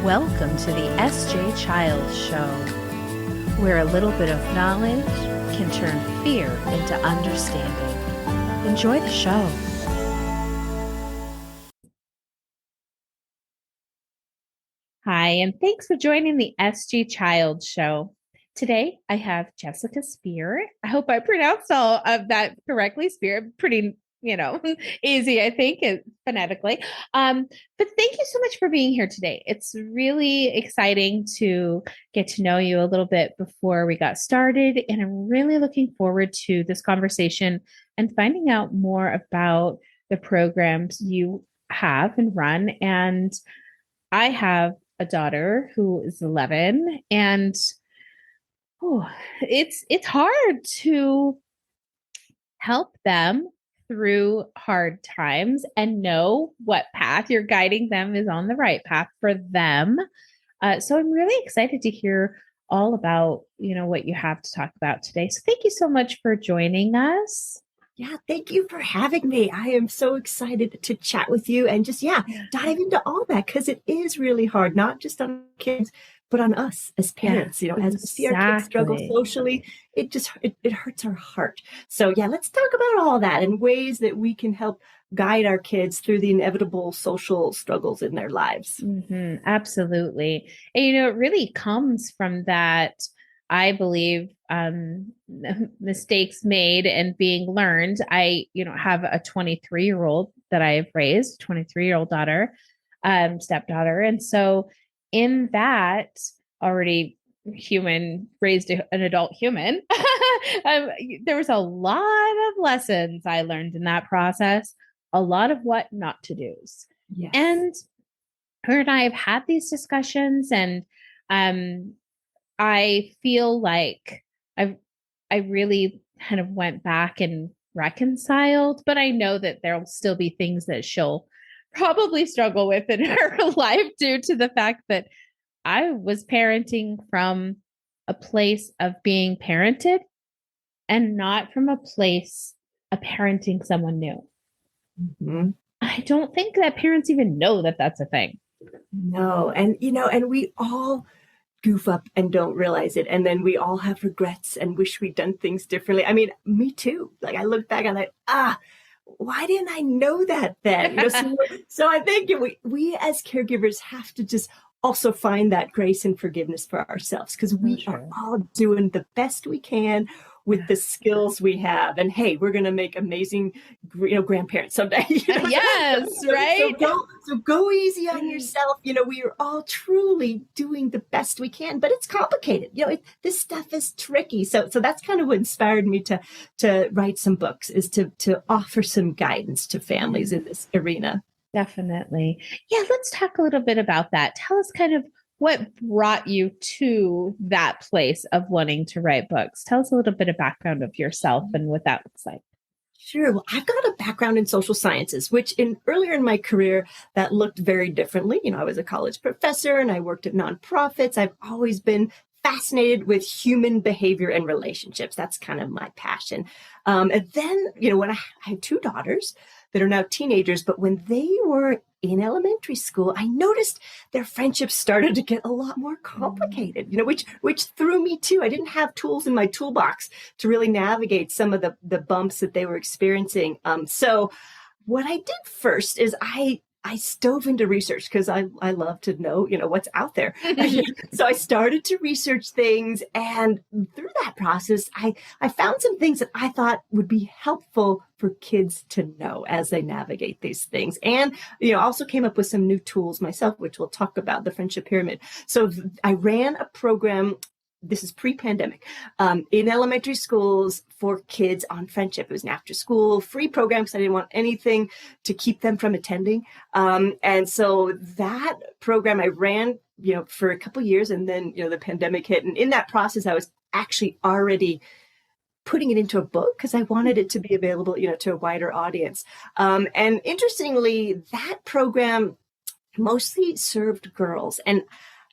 Welcome to the SJ Childs Show, where a little bit of knowledge can turn fear into understanding. Enjoy the show. Hi, and thanks for joining the SJ Childs Show. Today, I have Jessica Speer. I hope I pronounced all of that correctly. Speer, pretty easy, I think, phonetically. But thank you so much for being here today. It's really exciting to get to know you a little bit before we got started. And I'm really looking forward to this conversation and finding out more about the programs you have and run. And I have a daughter who is 11, and it's hard to help them through hard times and know what path you're guiding them is on the right path for them. So I'm really excited to hear all about, what you have to talk about today. So thank you so much for joining us. Yeah, thank you for having me. I am so excited to chat with you and just, dive into all that, because it is really hard, not just on kids, but on us as parents. As we see our kids struggle socially, it hurts our heart. So let's talk about all that and ways that we can help guide our kids through the inevitable social struggles in their lives. Mm-hmm, absolutely. And, it really comes from that, I believe, mistakes made and being learned. I, have a 23-year-old that I've raised, 23-year-old daughter, stepdaughter. And so in that already raised an adult human, there was a lot of lessons I learned in that process, a lot of what not to do's. Yes. And her and I have had these discussions, and I feel like I really kind of went back and reconciled, but I know that there'll still be things that she'll probably struggle with in her life due to the fact that I was parenting from a place of being parented and not from a place of parenting someone new. Mm-hmm. I don't think that parents even know that that's a thing. No. And, and we all goof up and don't realize it. And then we all have regrets and wish we'd done things differently. I mean, me too. Like, I look back and I'm like, why didn't I know that then? So I think we as caregivers have to just also find that grace and forgiveness for ourselves, because we are all doing the best we can with the skills we have. And hey, we're going to make amazing, grandparents someday. Yes, right. So go easy on yourself. We are all truly doing the best we can, but it's complicated. This stuff is tricky. So that's kind of what inspired me to write some books, is to offer some guidance to families in this arena. Definitely. Yeah, let's talk a little bit about that. Tell us kind of what brought you to that place of wanting to write books. Tell us a little bit of background of yourself and what that looks like. Sure. Well, I've got a background in social sciences, which earlier in my career, that looked very differently. I was a college professor and I worked at nonprofits. I've always been fascinated with human behavior and relationships. That's kind of my passion. And then, when I had two daughters that are now teenagers, but when they were in elementary school, I noticed their friendships started to get a lot more complicated, which threw me too. I didn't have tools in my toolbox to really navigate some of the bumps that they were experiencing. So what I did first is I stove into research, because I love to know, what's out there. So I started to research things, and through that process, I found some things that I thought would be helpful for kids to know as they navigate these things. And, also came up with some new tools myself, which we'll talk about, the friendship pyramid. So I ran a program. This is pre-pandemic, in elementary schools for kids on friendship. It was an after-school free program because I didn't want anything to keep them from attending. And so that program I ran, for a couple of years, and then, the pandemic hit. And in that process, I was actually already putting it into a book because I wanted it to be available, to a wider audience. And interestingly, that program mostly served girls. And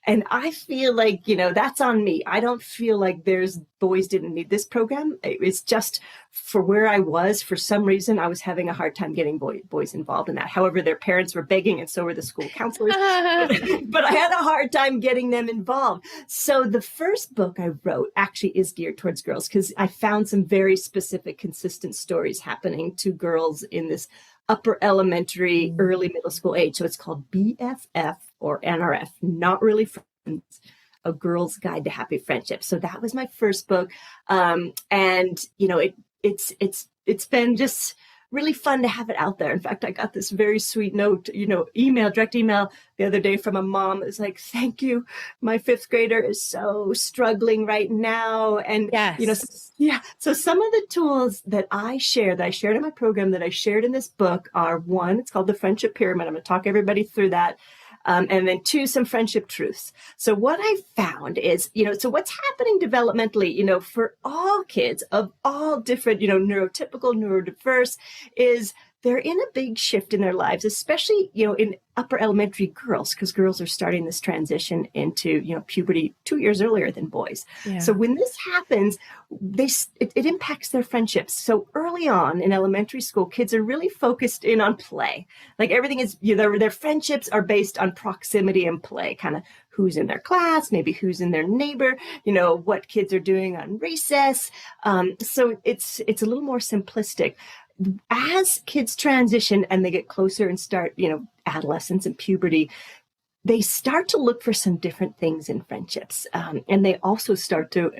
And I feel like, that's on me. I don't feel like there's boys didn't need this program. It's just for where I was, for some reason, I was having a hard time getting boys involved in that. However, their parents were begging, and so were the school counselors. But I had a hard time getting them involved. So the first book I wrote actually is geared towards girls, because I found some very specific, consistent stories happening to girls in this upper elementary, early middle school age. So it's called BFF, or NRF, Not Really Friends, A Girl's Guide to Happy Friendship. So that was my first book. It's been just really fun to have it out there. In fact, I got this very sweet note, direct email the other day from a mom. It's like, thank you. My fifth grader is so struggling right now. And, Yes. So some of the tools that I shared in my program, that I shared in this book are: one, it's called the Friendship Pyramid. I'm going to talk everybody through that. And then two, some friendship truths. So what I found is, so what's happening developmentally, for all kids of all different, neurotypical, neurodiverse, is they're in a big shift in their lives, especially, in upper elementary girls, because girls are starting this transition into, puberty 2 years earlier than boys. Yeah. So when this happens, it impacts their friendships. So early on in elementary school, kids are really focused in on play. Like everything is, their friendships are based on proximity and play, kind of who's in their class, maybe who's in their neighbor, what kids are doing on recess. So it's a little more simplistic. As kids transition and they get closer and start, adolescence and puberty, they start to look for some different things in friendships. And they also start to,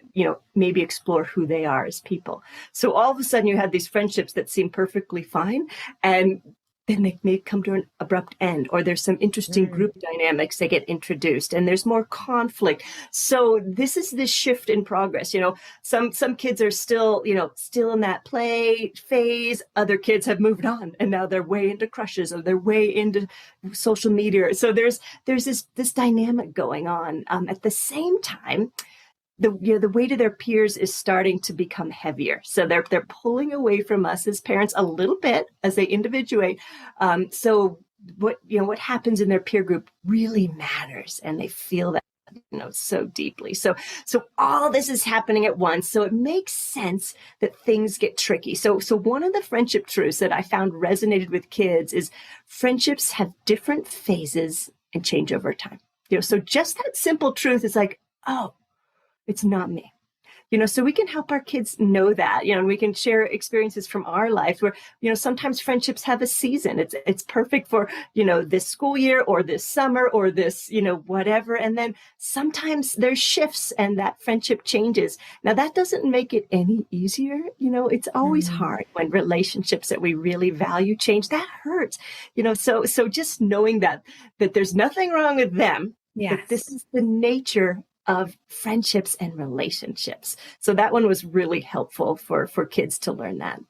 maybe explore who they are as people. So all of a sudden you have these friendships that seem perfectly fine, and then they may come to an abrupt end, or there's some interesting group dynamics that get introduced, and there's more conflict. So this is this shift in progress. Some kids are still in that play phase. Other kids have moved on, and now they're way into crushes, or they're way into social media. So there's this dynamic going on. At the same time, the weight of their peers is starting to become heavier. So they're pulling away from us as parents a little bit as they individuate. So what happens in their peer group really matters, and they feel that so deeply. So all this is happening at once. So it makes sense that things get tricky. So one of the friendship truths that I found resonated with kids is friendships have different phases and change over time. So just that simple truth is like, oh, it's not me. So we can help our kids know that, and we can share experiences from our life where, sometimes friendships have a season. It's perfect for, this school year or this summer or this, whatever. And then sometimes there's shifts and that friendship changes. Now that doesn't make it any easier. It's always hard when relationships that we really value change. That hurts, so just knowing that there's nothing wrong with them. Yes. That this is the nature of friendships and relationships. So that one was really helpful for kids to learn that.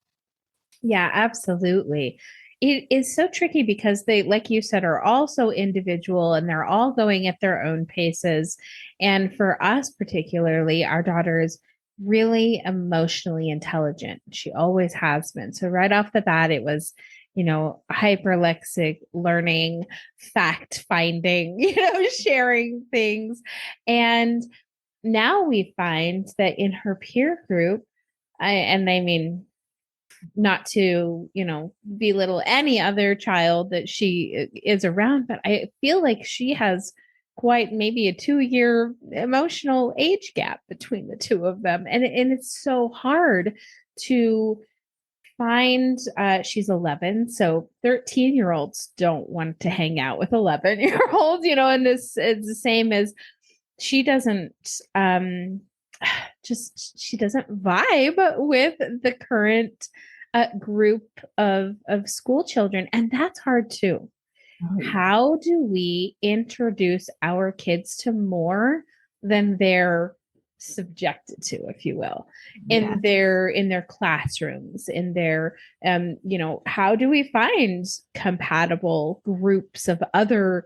Yeah, absolutely. It is so tricky because they, like you said, are all so individual, and they're all going at their own paces. And for us particularly, our daughter is really emotionally intelligent. She always has been. So right off the bat, it was, hyperlexic learning, fact finding, sharing things. And now we find that in her peer group, I mean, not to, belittle any other child that she is around, but I feel like she has quite maybe a 2-year emotional age gap between the two of them. And it's so hard to find, she's 11, so 13-year-olds don't want to hang out with 11-year-olds, and this is the same as she doesn't she doesn't vibe with the current group of school children, and that's hard too. How do we introduce our kids to more than they're subjected to, if you will, in their classrooms, in their how do we find compatible groups of other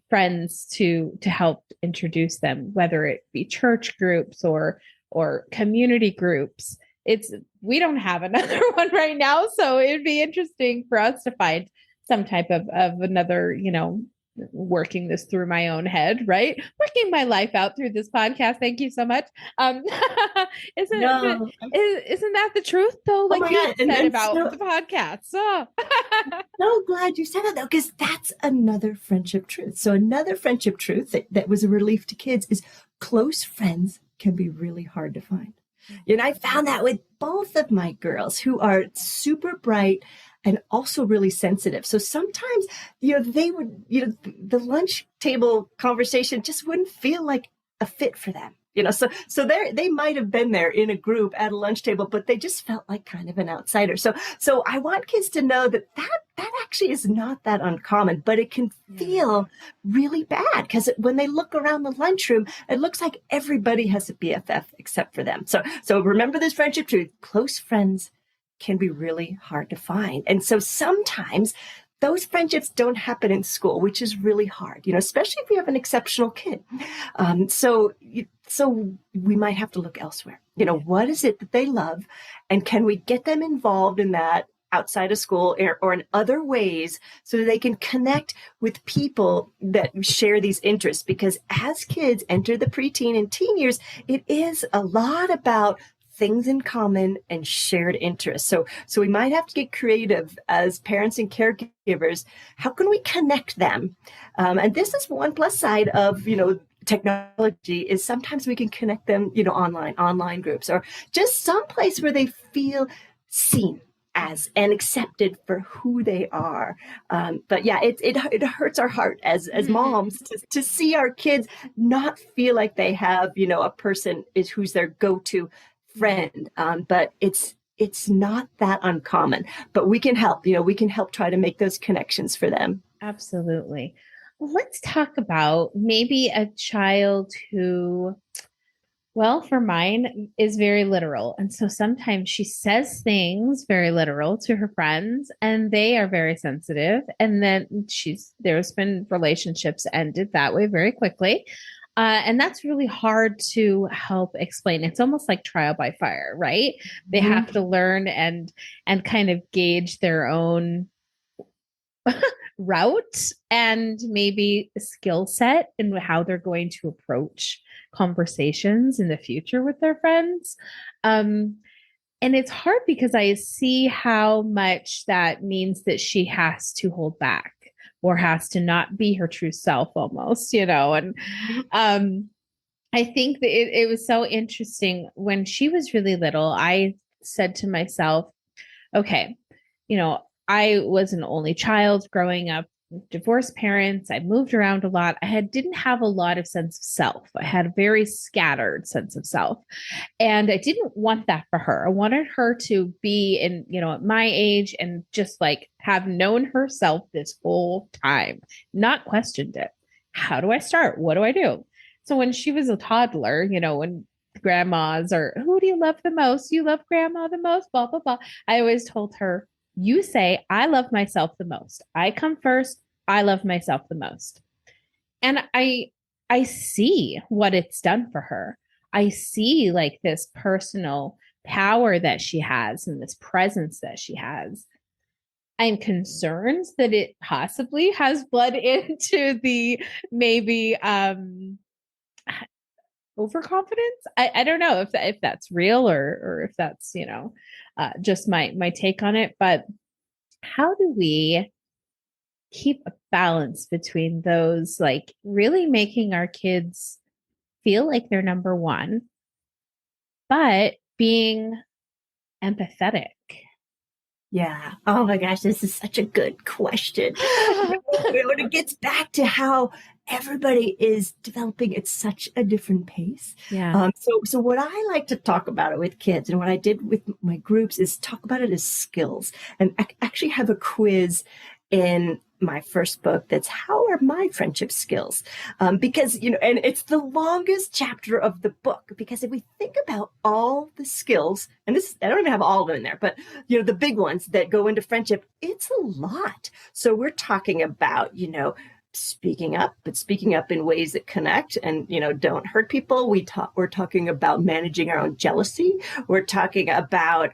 friends to help introduce them, whether it be church groups or community groups? We don't have another one right now, so it'd be interesting for us to find some type of another working this through my own head, right? Working my life out through this podcast. Thank you so much. No. Isn't that the truth though? Oh Like my you God. said And about so, the podcast. Oh. so glad you said that though, because that's another friendship truth. So another friendship truth that was a relief to kids is close friends can be really hard to find. I found that with both of my girls who are super bright and also really sensitive. So sometimes, they would, the lunch table conversation just wouldn't feel like a fit for them. So they might have been there in a group at a lunch table, but they just felt like kind of an outsider. So I want kids to know that actually is not that uncommon, but it can feel really bad because when they look around the lunchroom, it looks like everybody has a BFF except for them. So remember this friendship truth: close friends can be really hard to find, and so sometimes those friendships don't happen in school, which is really hard, especially if you have an exceptional kid. So we might have to look elsewhere. What is it that they love? And can we get them involved in that outside of school or in other ways so that they can connect with people that share these interests? Because as kids enter the preteen and teen years, it is a lot about things in common and shared interests. So we might have to get creative as parents and caregivers. How can we connect them? And this is one plus side of, technology, is sometimes we can connect them, online groups, or just someplace where they feel seen as and accepted for who they are. But yeah, it hurts our heart as moms to see our kids not feel like they have, a person who's their go-to friend. But it's not that uncommon, but we can help, we can help try to make those connections for them. Absolutely. Let's talk about maybe a child who, well, for mine, is very literal. And so sometimes she says things very literal to her friends, and they are very sensitive. And then there's been relationships ended that way very quickly. And that's really hard to help explain. It's almost like trial by fire, right? They have to learn and kind of gauge their own route and maybe skill set and how they're going to approach conversations in the future with their friends. And it's hard because I see how much that means that she has to hold back or has to not be her true self almost, and I think that it was so interesting when she was really little. I said to myself, okay, I was an only child growing up, divorced parents. I moved around a lot. Didn't have a lot of sense of self. I had a very scattered sense of self. And I didn't want that for her. I wanted her to be in, at my age and just like have known herself this whole time, not questioned it. How do I start? What do I do? So when she was a toddler, when grandmas or who do you love the most? You love grandma the most, blah, blah, blah. I always told her, you say, I love myself the most. I come first. I love myself the most. And I see what it's done for her. I see like this personal power that she has and this presence that she has. I'm concerned that it possibly has bled into the maybe overconfidence. I don't know if that's real or if that's just my take on it. But how do we keep a balance between those, like really making our kids feel like they're number one, but being empathetic? Yeah. Oh my gosh, this is such a good question. When it gets back to how everybody is developing at such a different pace. Yeah. So what I like to talk about it with kids and what I did with my groups is talk about it as skills, and actually have a quiz in my first book that's how are my friendship skills, because and it's the longest chapter of the book, because if we think about all the skills, and this I don't even have all of them in there, but the big ones that go into friendship, it's a lot. So we're talking about speaking up, but speaking up in ways that connect and don't hurt people. We're talking about managing our own jealousy. We're talking about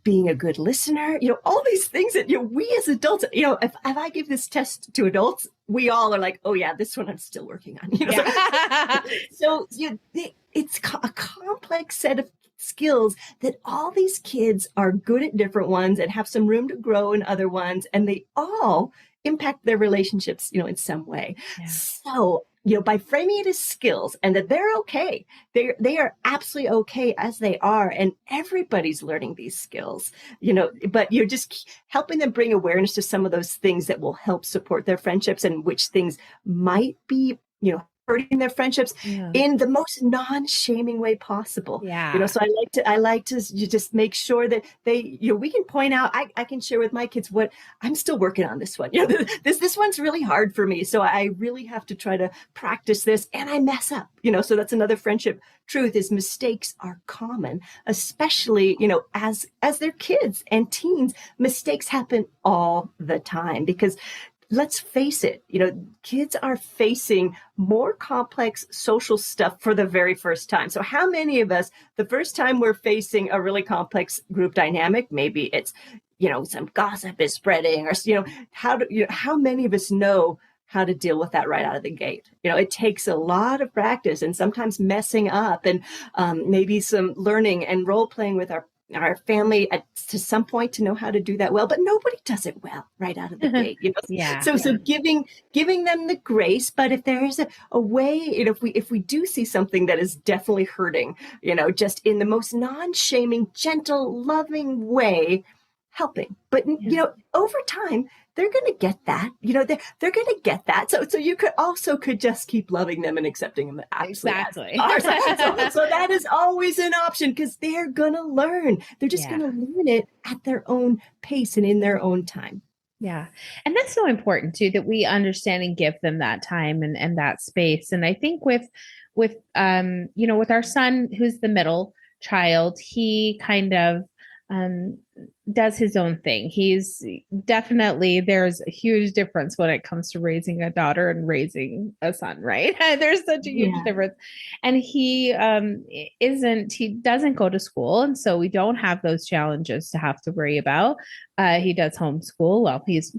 being a good listener, all these things that, we as adults, if I give this test to adults, we all are like, oh yeah, this one I'm still working on. Yeah. So it's a complex set of skills that all these kids are good at different ones and have some room to grow in other ones. And they all impact their relationships, in some way. Yeah. So, by framing it as skills and that they're okay, they are absolutely okay as they are. And everybody's learning these skills, but you're just helping them bring awareness to some of those things that will help support their friendships and which things might be, hurting their friendships in the most non-shaming way possible. Yeah. So I like to just make sure that they, we can point out, I can share with my kids what I'm still working on this one. This one's really hard for me. So I really have to try to practice this and I mess up, so that's another friendship truth is mistakes are common, especially, as they're kids and teens, mistakes happen all the time because let's face it, kids are facing more complex social stuff for the very first time. So how many of us, the first time we're facing a really complex group dynamic, maybe it's, some gossip is spreading or, how many of us know how to deal with that right out of the gate? It takes a lot of practice and sometimes messing up and maybe some learning and role playing with our family to some point to know how to do that well, but nobody does it well right out of the gate. Yeah. So giving them the grace, but if there is a way, if we do see something that is definitely hurting, just in the most non-shaming, gentle, loving way, helping. But over time, they're going to get that. They're going to get that. So you could just keep loving them and accepting them exactly. So that is always an option because they're going to learn. They're just going to learn it at their own pace and in their own time. Yeah. And that's so important too, that we understand and give them that time and that space. And I think with our son, who's the middle child, he kind of does his own thing. He's definitely, there's a huge difference when it comes to raising a daughter and raising a son, right? There's such a huge difference. And he doesn't go to school. And so we don't have those challenges to have to worry about. He does homeschool. Well, he's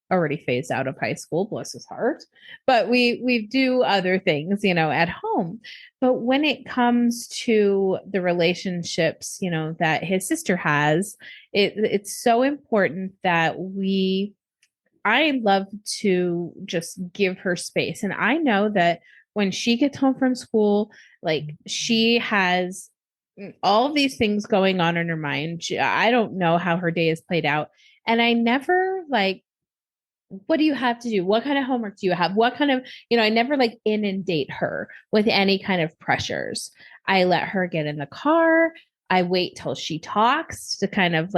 already phased out of high school, bless his heart. But we do other things, at home. But when it comes to the relationships, that his sister has, it's so important that I love to just give her space. And I know that when she gets home from school, like she has all of these things going on in her mind. I don't know how her day is played out. And I never what do you have to do? What kind of homework do you have? What kind of, I never inundate her with any kind of pressures. I let her get in the car. I wait till she talks to kind of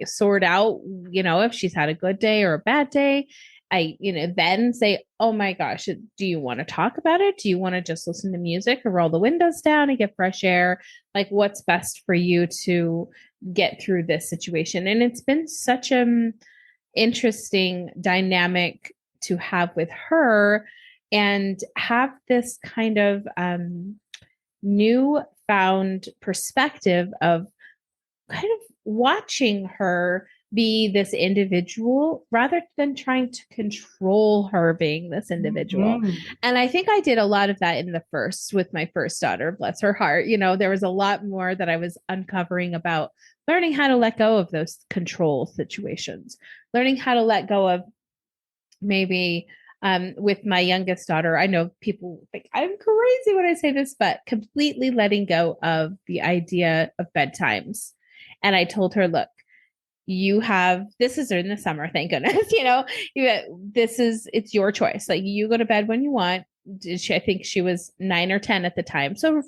sort out, if she's had a good day or a bad day. I, then say, oh my gosh, do you want to talk about it? Do you want to just listen to music or roll the windows down and get fresh air? What's best for you to get through this situation? And it's been such interesting dynamic to have with her and have this kind of newfound perspective of kind of watching her be this individual rather than trying to control her being this individual. Mm-hmm. And I think I did a lot of that with my first daughter, bless her heart. There was a lot more that I was uncovering about learning how to let go of those control situations, learning how to let go of maybe with my youngest daughter. I know people think I'm crazy when I say this, but completely letting go of the idea of bedtimes. And I told her, look, this is in the summer, thank goodness, it's your choice. You go to bed when you want. I think she was 9 or 10 at the time. So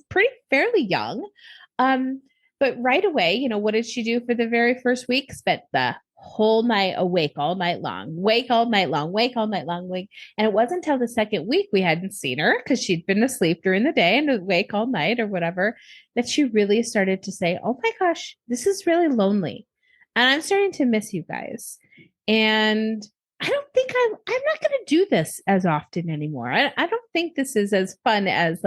fairly young. But right away, what did she do for the very first week? Spent the whole night awake all night long, wake all night long, wake all night long, wake. And it wasn't until the second week we hadn't seen her because she'd been asleep during the day and awake all night or whatever, that she really started to say, oh my gosh, this is really lonely. And I'm starting to miss you guys. And I don't think I'm not going to do this as often anymore. I don't think this is as fun as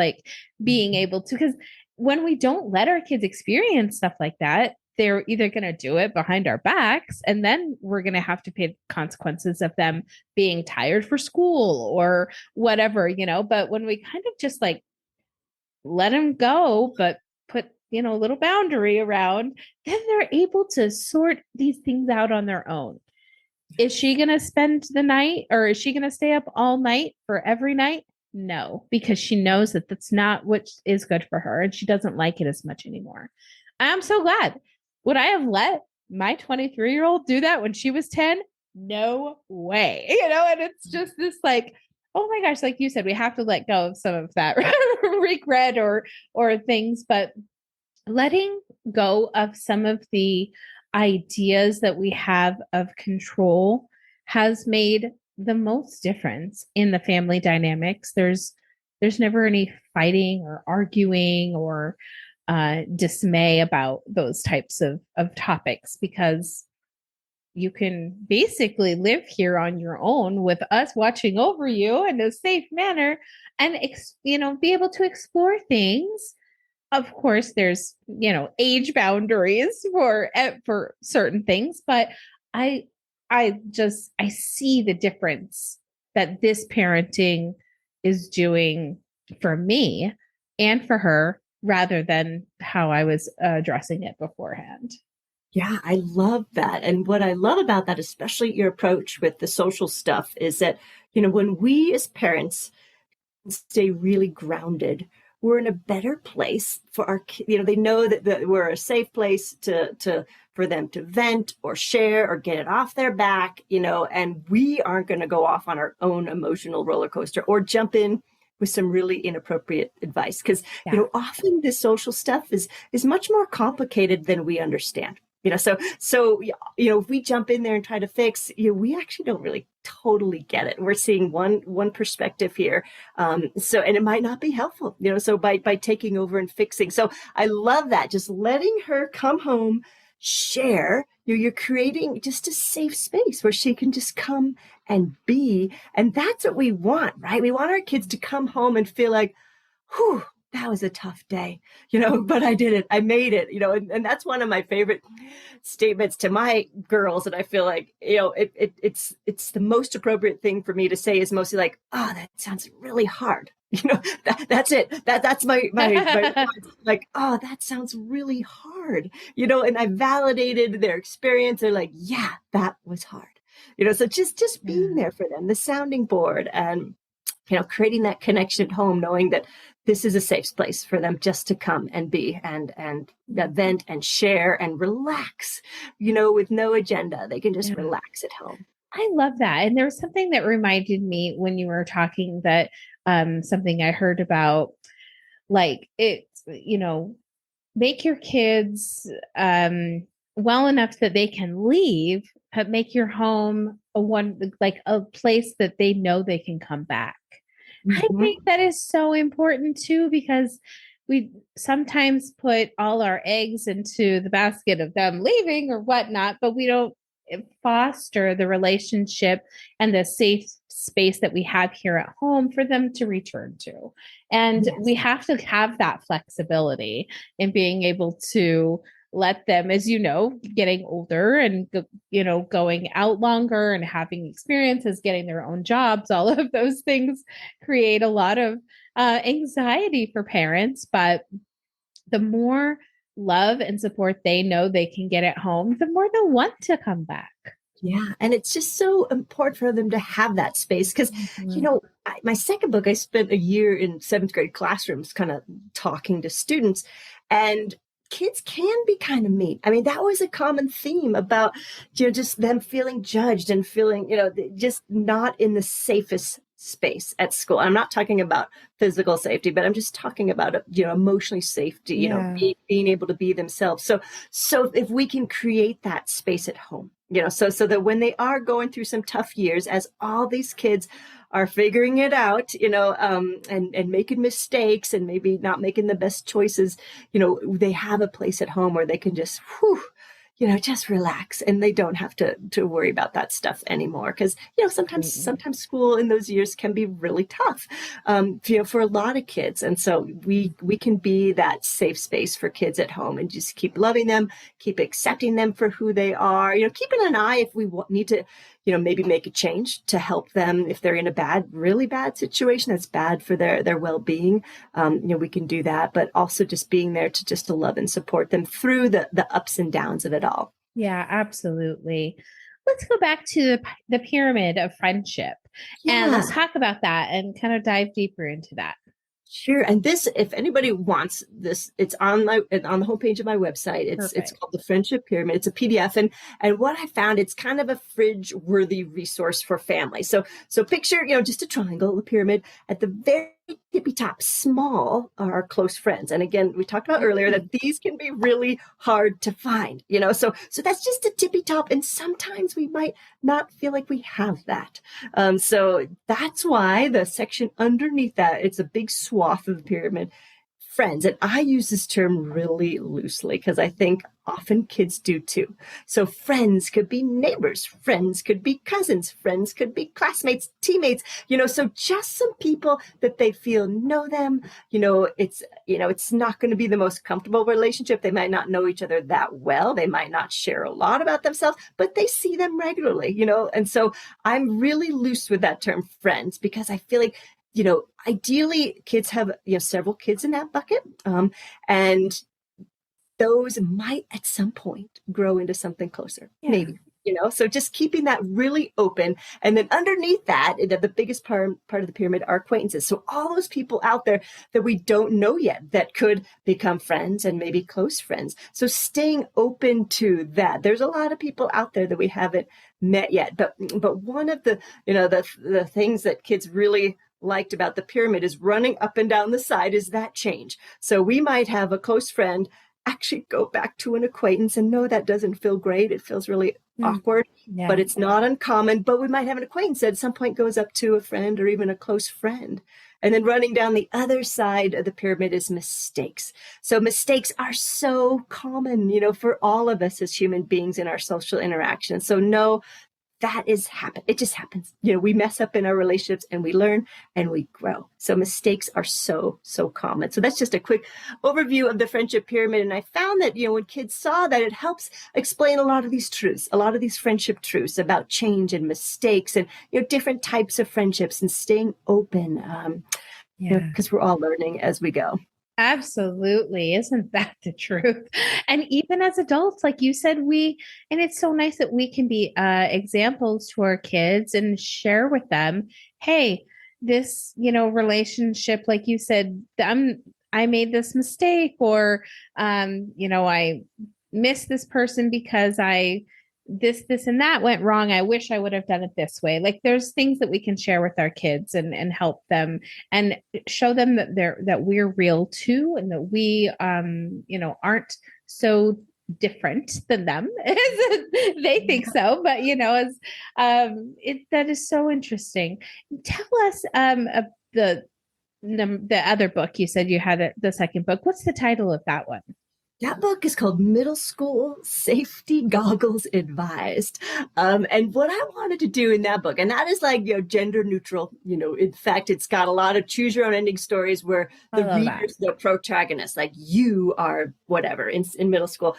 being able to, because when we don't let our kids experience stuff like that, they're either going to do it behind our backs, and then we're going to have to pay the consequences of them being tired for school or whatever, But when we kind of just like let them go, but put, a little boundary around, then they're able to sort these things out on their own. Is she going to spend the night, or is she going to stay up all night for every night? No, because she knows that that's not what is good for her, and she doesn't like it as much anymore. I'm so glad. Would I have let my 23-year-old do that when she was 10? No way. And it's just this like, oh my gosh, like you said, we have to let go of some of that regret or things, but letting go of some of the ideas that we have of control has made the most difference in the family dynamics. There's never any fighting or arguing or dismay about those types of topics, because you can basically live here on your own with us watching over you in a safe manner and be able to explore things. Of course, there's age boundaries for certain things, but I I see the difference that this parenting is doing for me and for her, rather than how I was addressing it beforehand. Yeah, I love that. And what I love about that, especially your approach with the social stuff, is that, when we as parents stay really grounded, we're in a better place for our kids. They know that we're a safe place for them to vent or share or get it off their back, and we aren't going to go off on our own emotional roller coaster or jump in with some really inappropriate advice. Because, often this social stuff is much more complicated than we understand. So if we jump in there and try to fix, we actually don't really totally get it. We're seeing one perspective here. And it might not be helpful, so by taking over and fixing. So I love that. Just letting her come home, share, you're creating just a safe space where she can just come and be. And that's what we want, right? We want our kids to come home and feel like, whew, that was a tough day, but I did it. I made it, and that's one of my favorite statements to my girls. And I feel like, it's the most appropriate thing for me to say is mostly like, oh, that sounds really hard. That's it. That's my like, oh, that sounds really hard, and I validated their experience. They're like, yeah, that was hard, so just being there for them, the sounding board, and creating that connection at home, knowing that this is a safe place for them just to come and be and vent and share and relax, with no agenda. They can just relax at home. I love that. And there was something that reminded me when you were talking, that something I heard about, like it, make your kids well enough that they can leave, but make your home a place that they know they can come back. I think that is so important too, because we sometimes put all our eggs into the basket of them leaving or whatnot, but we don't foster the relationship and the safe space that we have here at home for them to return to. And we have to have that flexibility in being able to let them, as getting older and, going out longer and having experiences, getting their own jobs, all of those things create a lot of anxiety for parents. But the more love and support they know they can get at home, the more they'll want to come back. Yeah. And it's just so important for them to have that space. Because, my second book, I spent a year in 7th grade classrooms kind of talking to students, and kids can be kind of mean. I mean, that was a common theme about, just them feeling judged and feeling, just not in the safest space at school. I'm not talking about physical safety, but I'm just talking about, emotionally safety, being able to be themselves. So if we can create that space at home, so that when they are going through some tough years, as all these kids are figuring it out, and making mistakes and maybe not making the best choices, they have a place at home where they can just, just relax, and they don't have to worry about that stuff anymore. Because, sometimes school in those years can be really tough, for a lot of kids. And so we can be that safe space for kids at home and just keep loving them, keep accepting them for who they are, keeping an eye if we need to, maybe make a change to help them if they're in a really bad situation that's bad for their well-being. We can do that, but also just being there to love and support them through the ups and downs of it all. Yeah, absolutely. Let's go back to the pyramid of friendship and let's Yeah. talk about that and kind of dive deeper into that. Sure. And this, if anybody wants this, it's on the homepage of my website. It's called the Friendship Pyramid. It's a PDF. And what I found, it's kind of a fridge worthy resource for families. So picture, just a triangle, the pyramid. At the very tippy top, small are our close friends. And again, we talked about earlier that these can be really hard to find, so that's just a tippy top. And sometimes we might not feel like we have that. So that's why the section underneath that, it's a big swath of the pyramid, friends. And I use this term really loosely because I think often kids do too. So friends could be neighbors, friends could be cousins, friends could be classmates, teammates, so just some people that they feel know them. It's not going to be the most comfortable relationship. They might not know each other that well. They might not share a lot about themselves, but they see them regularly, and so I'm really loose with that term friends because I feel like ideally kids have, several kids in that bucket. And those might at some point grow into something closer, maybe, so just keeping that really open. And then underneath that, the biggest part of the pyramid are acquaintances. So all those people out there that we don't know yet that could become friends and maybe close friends. So staying open to that. There's a lot of people out there that we haven't met yet. But one of the, the things that kids really liked about the pyramid is running up and down the side is that change. So we might have a close friend actually go back to an acquaintance, and no, that doesn't feel great. It feels really awkward, but it's not uncommon. But we might have an acquaintance that at some point goes up to a friend or even a close friend. And then running down the other side of the pyramid is mistakes. So mistakes are so common, for all of us as human beings in our social interactions. So no, that is happen. It just happens. We mess up in our relationships and we learn and we grow. So mistakes are so common. So that's just a quick overview of the friendship pyramid. And I found that, when kids saw that, it helps explain a lot of these truths, a lot of these friendship truths about change and mistakes and, different types of friendships and staying open, because we're all learning as we go. Absolutely. Isn't that the truth? And even as adults, like you said, and it's so nice that we can be examples to our kids and share with them, hey, this, relationship, like you said, I made this mistake, or, I missed this person because this and that went wrong. I wish I would have done it this way. Like there's things that we can share with our kids and help them and show them that we're real too, and that we aren't so different than them as they think so. But as that is so interesting. Tell us of the other book. You said you had the second book. What's the title of that one? That book is called Middle School Safety Goggles Advised. And what I wanted to do in that book, and that is like, gender neutral, in fact, it's got a lot of choose your own ending stories where the reader's the protagonist, like you are whatever in middle school.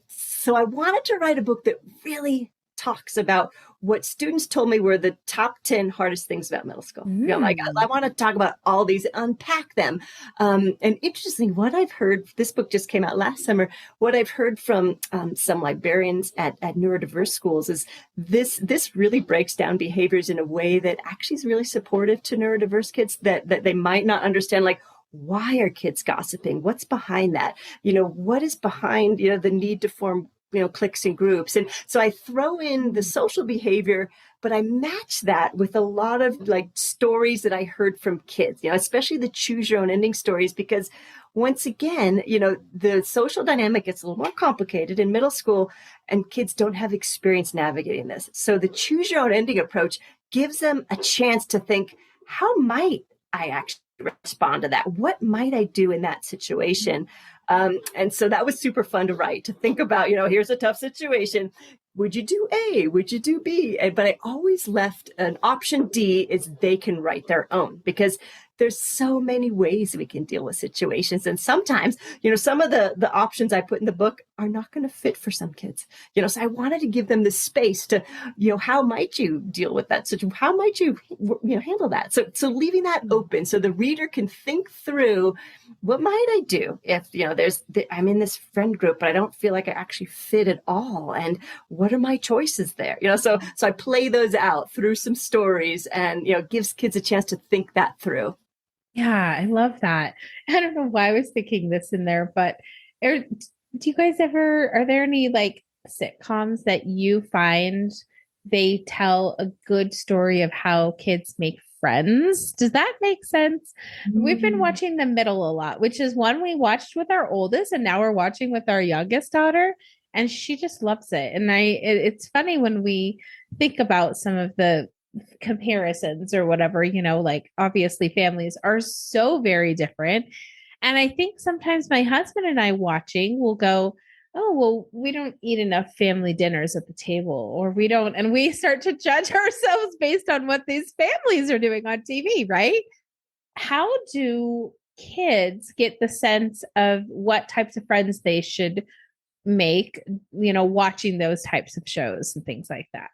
So I wanted to write a book that really talks about what students told me were the top 10 hardest things about middle school. I want to talk about all these, unpack them. And interestingly, what I've heard, this book just came out last summer, what I've heard from some librarians at neurodiverse schools is this really breaks down behaviors in a way that actually is really supportive to neurodiverse kids that they might not understand, like, why are kids gossiping? What's behind that? What is behind, the need to form cliques and groups. And so I throw in the social behavior, but I match that with a lot of like stories that I heard from kids, especially the choose your own ending stories, because once again, the social dynamic gets a little more complicated in middle school and kids don't have experience navigating this. So the choose your own ending approach gives them a chance to think, how might I actually respond to that? What might I do in that situation? And so that was super fun to write, to think about, here's a tough situation. Would you do A? Would you do B? But I always left an option D is they can write their own, because there's so many ways we can deal with situations. And sometimes, some of the options I put in the book are not going to fit for some kids, so I wanted to give them the space to, how might you deal with that situation? How might you, handle that? So leaving that open so the reader can think through, what might I do if, I'm in this friend group, but I don't feel like I actually fit at all. And what are my choices there? So I play those out through some stories and, gives kids a chance to think that through. Yeah, I love that. I don't know why I was thinking this in there, but do you guys are there any like sitcoms that you find they tell a good story of how kids make friends? Does that make sense? We've been watching The Middle a lot, which is one we watched with our oldest, and now we're watching with our youngest daughter, and she just loves it. And it's funny when we think about some of the comparisons or whatever, like obviously families are so very different. And I think sometimes my husband and I watching will go, oh, well, we don't eat enough family dinners at the table, or we don't. And we start to judge ourselves based on what these families are doing on TV, right? How do kids get the sense of what types of friends they should make, watching those types of shows and things like that?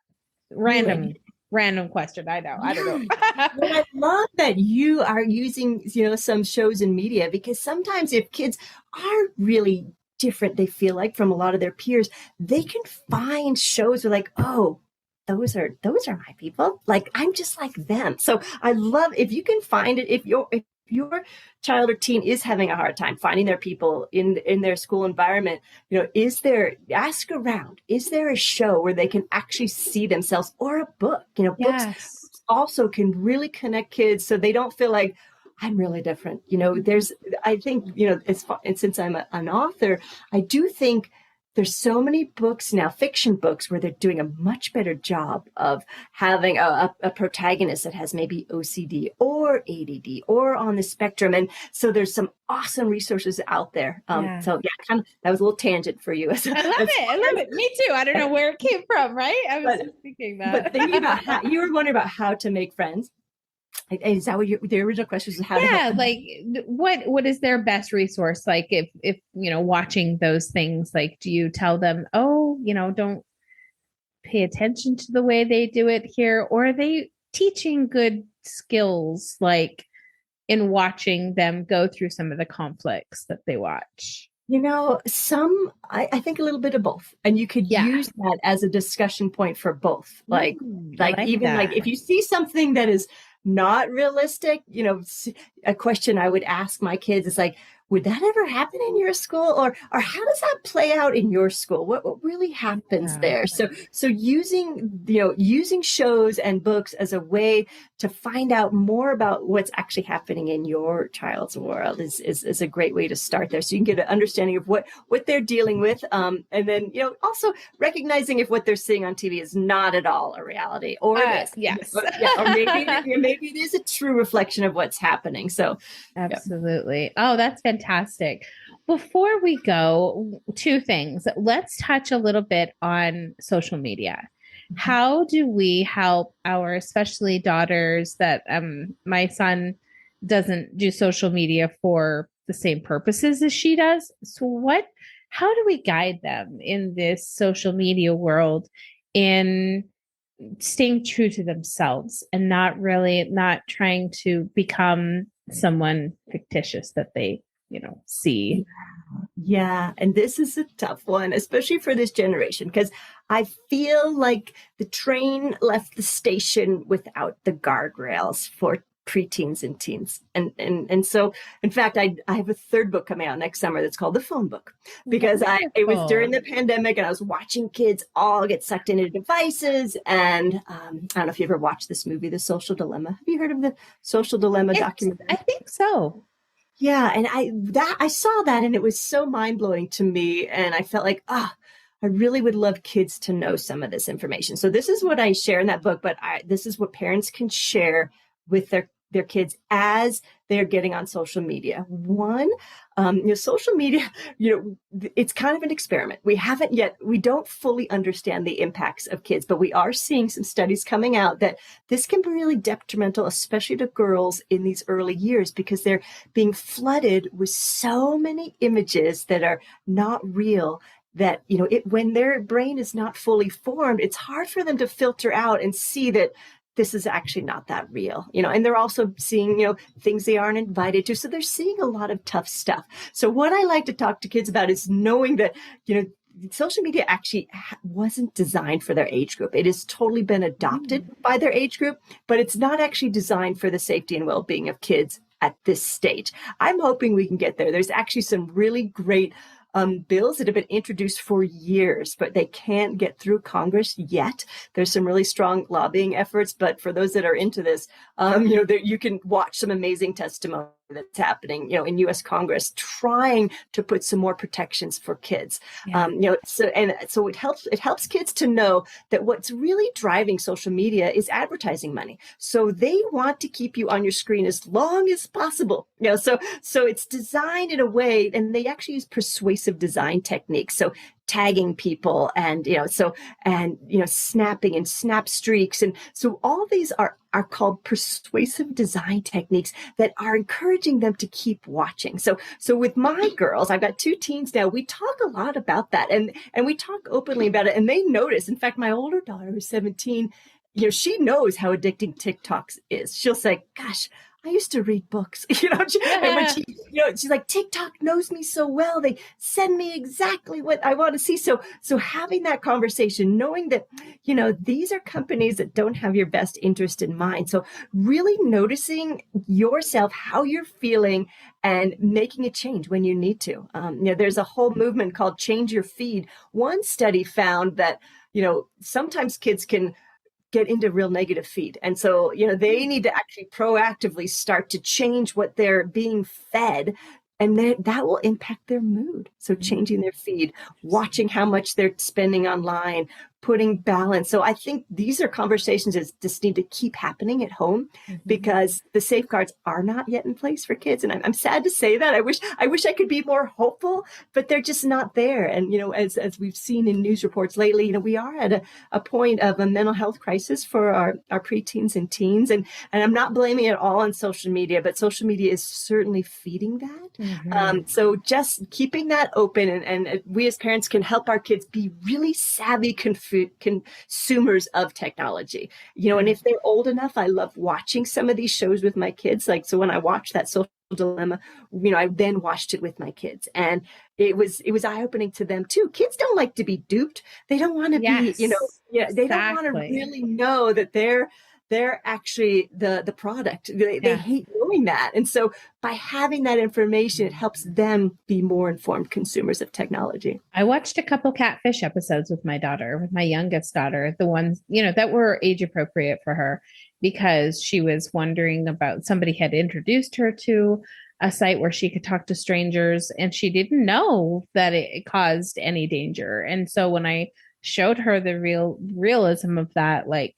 Random question. I know. I don't know. Well, I love that you are using, some shows and media, because sometimes if kids are really different, they feel like, from a lot of their peers, they can find shows where like, oh, those are my people. Like, I'm just like them. So I love if you can find it, if your child or teen is having a hard time finding their people in their school environment, ask around, is there a show where they can actually see themselves, or a book? Books also can really connect kids so they don't feel like, I'm really different. I think, and since I'm an author, I do think there's so many books now, fiction books, where they're doing a much better job of having a protagonist that has maybe OCD or ADD or on the spectrum. And so there's some awesome resources out there. So yeah, that was a little tangent for you. I love it. Me too. I don't know where it came from, right? I was just thinking that. But thinking about how you were wondering about how to make friends. Is that what the original question was? How like what is their best resource? Like if watching those things, like, do you tell them, oh, don't pay attention to the way they do it here, or are they teaching good skills, like in watching them go through some of the conflicts that they watch? I think a little bit of both, and you could use that as a discussion point for both. Like even that. Like if you see something that is not realistic, a question I would ask my kids is like, would that ever happen in your school? Or how does that play out in your school? What really happens there? So using shows and books as a way to find out more about what's actually happening in your child's world is a great way to start there. So you can get an understanding of what they're dealing with. And then, also recognizing if what they're seeing on TV is not at all a reality, or yes. Or maybe it is a true reflection of what's happening. So absolutely. Oh, that's fantastic. Before we go, two things. Let's touch a little bit on social media. How do we help our, especially daughters, that my son doesn't do social media for the same purposes as she does? So how do we guide them in this social media world in staying true to themselves and not trying to become someone fictitious that they see? Yeah. And this is a tough one, especially for this generation, because I feel like the train left the station without the guardrails for preteens and teens. And so, in fact, I have a third book coming out next summer that's called The Phone Book, because it was during the pandemic and I was watching kids all get sucked into devices. And I don't know if you ever watched this movie, The Social Dilemma. Have you heard of the Social Dilemma documentary? I think so. Yeah. And I saw that and it was so mind-blowing to me. And I felt like, I really would love kids to know some of this information. So this is what I share in that book, but this is what parents can share with their their kids as they're getting on social media. One, social media, it's kind of an experiment. We don't fully understand the impacts of kids, but we are seeing some studies coming out that this can be really detrimental, especially to girls in these early years, because they're being flooded with so many images that are not real, that, when their brain is not fully formed, it's hard for them to filter out and see that this is actually not that real, and they're also seeing, things they aren't invited to. So they're seeing a lot of tough stuff. So what I like to talk to kids about is knowing that, social media actually wasn't designed for their age group. It has totally been adopted by their age group, but it's not actually designed for the safety and well-being of kids at this stage. I'm hoping we can get there. There's actually some really great bills that have been introduced for years, but they can't get through Congress yet. There's some really strong lobbying efforts, but for those that are into this, you can watch some amazing testimony that's happening, in U.S. Congress, trying to put some more protections for kids. Yeah. So it helps kids to know that what's really driving social media is advertising money. So they want to keep you on your screen as long as possible. So it's designed in a way, and they actually use persuasive design techniques. So tagging people and snapping and snap streaks, and so all these are called persuasive design techniques that are encouraging them to keep watching. So with my girls, I've got 2 teens now, we talk a lot about that, and we talk openly about it, and they notice. In fact, my older daughter, who's 17, she knows how addicting TikTok is. She'll say, gosh, I used to read books, and when she's like, TikTok knows me so well. They send me exactly what I want to see. So having that conversation, knowing that, these are companies that don't have your best interest in mind. So really noticing yourself, how you're feeling, and making a change when you need to. There's a whole movement called Change Your Feed. One study found that, sometimes kids can get into real negative feed. And so, they need to actually proactively start to change what they're being fed, and that will impact their mood. So changing their feed, watching how much they're spending online, putting balance. So I think these are conversations that just need to keep happening at home, because the safeguards are not yet in place for kids. And I'm sad to say that. I wish I could be more hopeful, but they're just not there. And, as we've seen in news reports lately, we are at a point of a mental health crisis for our preteens and teens. And I'm not blaming it all on social media, but social media is certainly feeding that. So just keeping that open, and we as parents can help our kids be really savvy consumers of technology, and if they're old enough, I love watching some of these shows with my kids. Like, so when I watched that Social Dilemma, I then watched it with my kids, and it was eye-opening to them too. Kids don't like to be duped. They don't want to be, they don't want to really know that they're actually the product. They hate knowing that. And so by having that information, it helps them be more informed consumers of technology. I watched a couple Catfish episodes with my daughter, with my youngest daughter, the ones, that were age appropriate for her, because she was wondering about, somebody had introduced her to a site where she could talk to strangers, and she didn't know that it caused any danger. And so when I showed her the realism of that, like,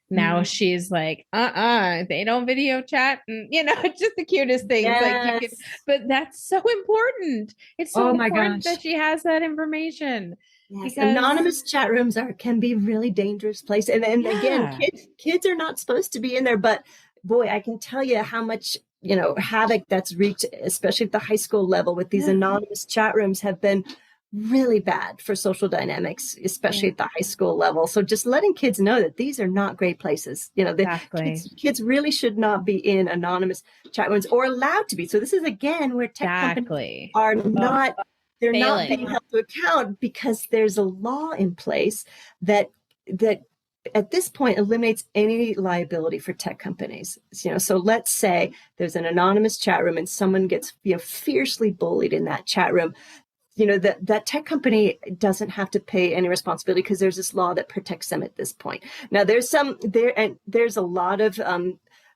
now she's like, they don't video chat. And, it's just the cutest things. Yes. Like, but that's so important. It's so important that she has that information. Yes. Because anonymous chat rooms can be really dangerous place. And again, kids are not supposed to be in there, but boy, I can tell you how much, havoc that's wreaked, especially at the high school level, with these anonymous chat rooms, have been really bad for social dynamics, especially at the high school level. So just letting kids know that these are not great places. Kids really should not be in anonymous chat rooms, or allowed to be. So this is, again, where tech companies are not, they're not being held to account, because there's a law in place that at this point eliminates any liability for tech companies. So let's say there's an anonymous chat room and someone gets fiercely bullied in that chat room. That tech company doesn't have to pay any responsibility, because there's this law that protects them at this point. Now there's a lot of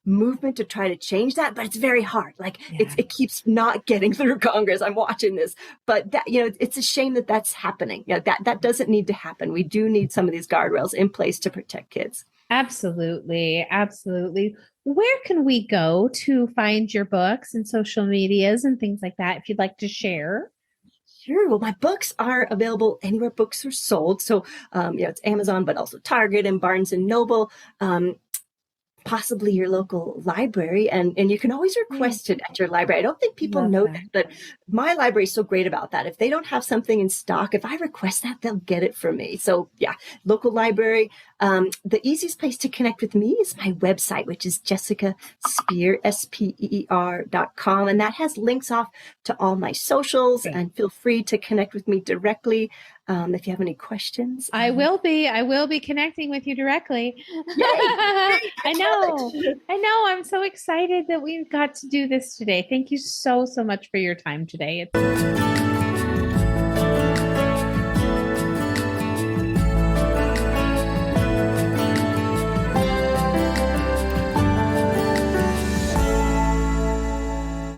movement to try to change that, but it's very hard. It keeps not getting through Congress. I'm watching this, but that, it's a shame that that's happening. That doesn't need to happen. We do need some of these guardrails in place to protect kids. Absolutely. Absolutely. Where can we go to find your books and social medias and things like that if you'd like to share? Sure. Well, my books are available anywhere books are sold. So, it's Amazon, but also Target and Barnes and Noble. Possibly your local library, and you can always Yeah, request it at your library. I don't think people love know that, that. but my library is so great about that. If they don't have something in stock, if I request that, they'll get it for me. So yeah, local library. The easiest place to connect with me is my website, which is Jessica Speer, SPEER.com. And that has links off to all my socials, Great. and feel free to connect with me directly if you have any questions. I will be connecting with you directly. Yay! Great, I I love know. it. I know. I'm so excited that we got to do this today. Thank you so, so much for your time today. It's